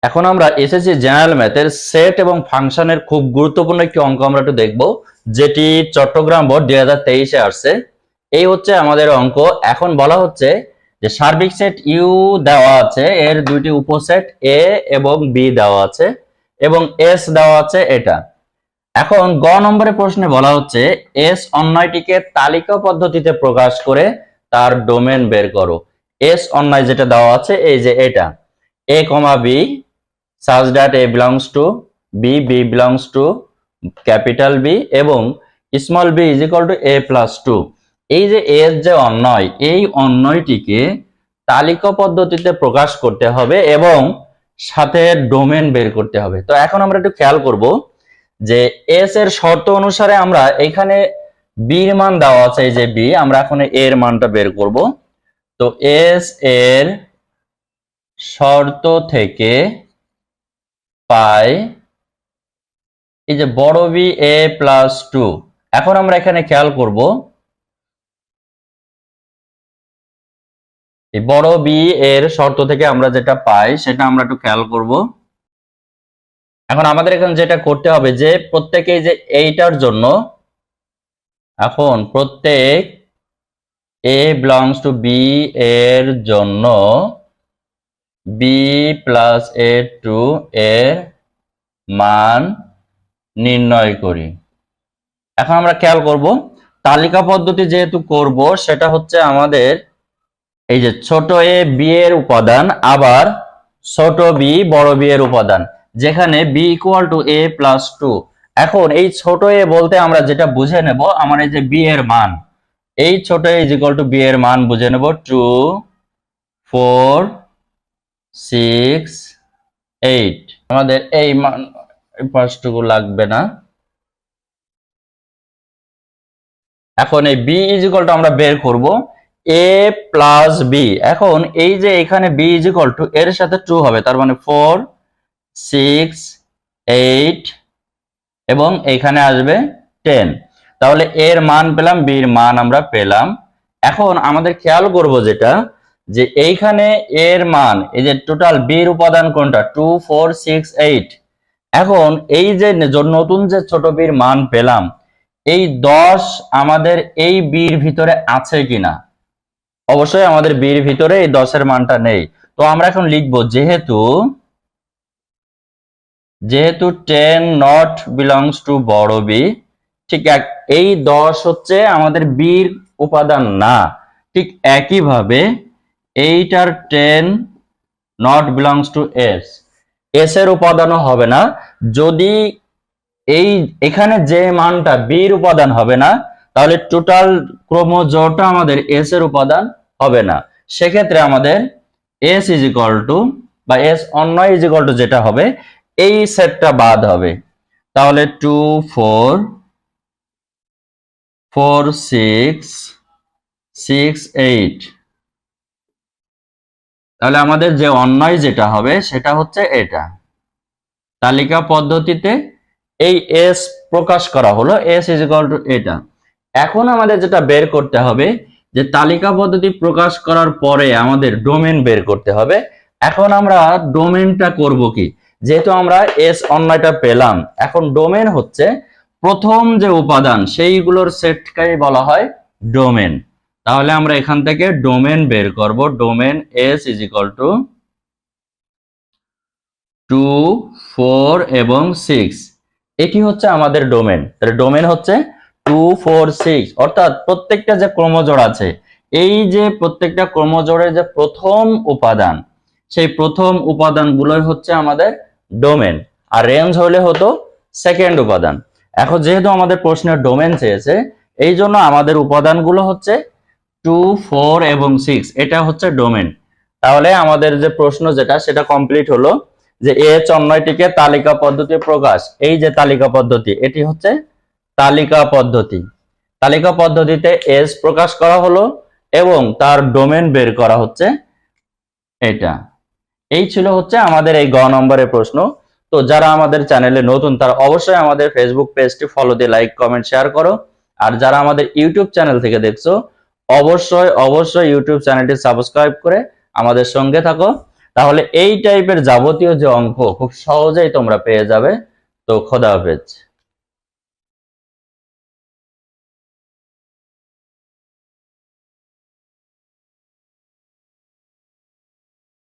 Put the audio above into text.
এখন আমরা SSC general ম্যাথের সেট এবং ফাংশনের খুব গুরুত্বপূর্ণ একটি অঙ্ক আমরা একটু দেখব, যেটি চট্টগ্রাম বোর্ড 2023-এ আসছে। এই হচ্ছে আমাদের অঙ্ক। এখন বলা হচ্ছে যে সার্বিক সেট ইউ দেওয়া আছে, এর দুইটি উপসেট এ এবং বি দেওয়া আছে এবং এস দেওয়া আছে এটা। এখন গ নম্বরের প্রশ্নে বলা হচ্ছে এস অন্যয়টিকে তালিকা পদ্ধতিতে প্রকাশ করে তার ডোমেন বের করো। এস অন্যয় যেটা দেওয়া আছে এই যে এটা, a, b such that a belongs to b, b belongs to capital B এবং small b is equal to a plus 2। এই যে এর যে অন্যয়, এই অন্যয়টিকে তালিকা পদ্ধতিতে প্রকাশ করতে হবে এবং সাথে ডোমেন বের করতে হবে। তো এখন আমরা একটু খেয়াল করব যে এস এর শর্ত অনুসারে আমরা এখানে বি এর মান দেওয়া আছে, এই যে বি, আমরা এখন এর মানটা বের করব। তো এস এর শর্ত থেকে পাই এই যে বড় বি এ প্লাস 2। এখন আমরা এখানে খেয়াল করব এই বড় বি এর শর্ত থেকে আমরা যেটা পাই সেটা আমরা একটু খেয়াল করব। এখন আমাদের এখানে যেটা করতে হবে যে প্রত্যেকে যে এইটার জন্য এখন প্রত্যেক এ বিলংস টু বি এর জন্য বি প্লাস এ 2 এর মান নির্ণয় করি। এখন আমরা খেয়াল করব তালিকা পদ্ধতি যেহেতু করব, সেটা হচ্ছে আমাদের এই যে ছোট এ বি এর উপাদান আবার ছোট বি বড় বি এর উপাদান, যেখানে B equal to A plus 2। এখন এই ছোট এ বলতে আমরা যেটা বুঝে নেব, আমার এই যে বি এর মান, এই ছোট এ ইজ ইকুয়াল টু বি এর মান বুঝে নেব 2, 4, 6, 8। আমাদের এই মান পাঁচটুকু লাগবে না। এখন এই বি ইজ ইকুয়াল টু আমরা বের করব এ প্লাস বি। এখন এই যে এখানে বি ইজ ইকুয়াল টু এর সাথে 2 হবে, তার মানে 4, 6, 8 এবং এখানে আসবে 10। তাহলে এর মান পেলাম, বির মান আমরা পেলাম। এখন আমাদের খেয়াল করব যেটা যে এইখানে এর মান, এই যে টোটাল বির উপাদান কোনটা 2, 4, 6, 8। এখন এই যে নতুন যে ছোট বির মান পেলাম, এই 10 আমাদের এই বির ভিতরে আছে কিনা। অবশ্যই আমাদের বির ভিতরে এই 10 এর মানটা নেই। তো আমরা এখন লিখব যেহেতু 10 নট বিলংস টু বড় বি, ঠিক এই 10 হচ্ছে আমাদের বির উপাদান না। ঠিক একইভাবে এইটার 10 not belongs to S, S এর উপাদানও হবে না। যদি এই এখানে যে মানটা বির উপাদান হবে না, তাহলে টোটাল ক্রোমোজোরটা আমাদের এস এর উপাদান হবে না। সেক্ষেত্রে আমাদের এস ইজ ইকুয়াল টু বা এস অন্যয় ইজ ইকুয়াল টু যেটা হবে, এই সেটটা বাদ হবে। তাহলে 2, 4, 4, 6, 6, 8। তাহলে আমাদের যে অন্যয় যেটা হবে সেটা হচ্ছে এটা। তালিকা পদ্ধতিতে এই এস প্রকাশ করা হলো, এস ইজ ইকুয়াল টু এটা। এখন আমাদের যেটা বের করতে হবে যে তালিকা পদ্ধতি প্রকাশ করার পরে আমাদের ডোমেন বের করতে হবে। এখন আমরা ডোমেনটা করব কি, যেহেতু আমরা এস অন্যটা পেলাম, এখন ডোমেন হচ্ছে প্রথম যে উপাদান সেইগুলোর সেটকেই বলা হয় ডোমেন। তাহলে আমরা এখান থেকে ডোমেন বের করব। Domain S is equal to 2, 4 এবং 6। এটি হচ্ছে আমাদের ডোমেন। তাহলে ডোমেন হচ্ছে 2, 4, 6, অর্থাৎ প্রত্যেকটা যে ক্রোমোজোর আছে, এই যে প্রত্যেকটা ক্রোমোজোরের যে প্রথম উপাদান, সেই প্রথম উপাদানগুলোই হচ্ছে আমাদের ডোমেন। আর রেঞ্জ হলে হতো সেকেন্ড উপাদান। এখন যেহেতু আমাদের প্রশ্নের ডোমেন চেয়েছে, এই জন্য আমাদের উপাদানগুলো হচ্ছে 2, 4 এবং 6, এটা হচ্ছে ডোমেন। তাহলে আমাদের যে প্রশ্ন যেটা সেটা কমপ্লিট হলো যে এস অন্যয়টিকে তালিকা পদ্ধতি প্রকাশ। এই যে তালিকা পদ্ধতি, এটি হচ্ছে তালিকা পদ্ধতি। তালিকা পদ্ধতিতে এস প্রকাশ করা হলো এবং তার ডোমেন বের করা হচ্ছে এটা। এই ছিল হচ্ছে আমাদের এই গ নম্বরের প্রশ্ন। তো যারা আমাদের চ্যানেলে নতুন তারা অবশ্যই আমাদের ফেসবুক পেজটি ফলো দিয়ে লাইক, কমেন্ট, শেয়ার করো। আর যারা আমাদের ইউটিউব চ্যানেল থেকে দেখছো, অবশ্যই ইউটিউব চ্যানেলটি সাবস্ক্রাইব করে আমাদের সঙ্গে থাকো। তাহলে এই টাইপের যাবতীয় যে অঙ্ক খুব সহজেই তোমরা পেয়ে যাবে। তো খোদা হাফেজ।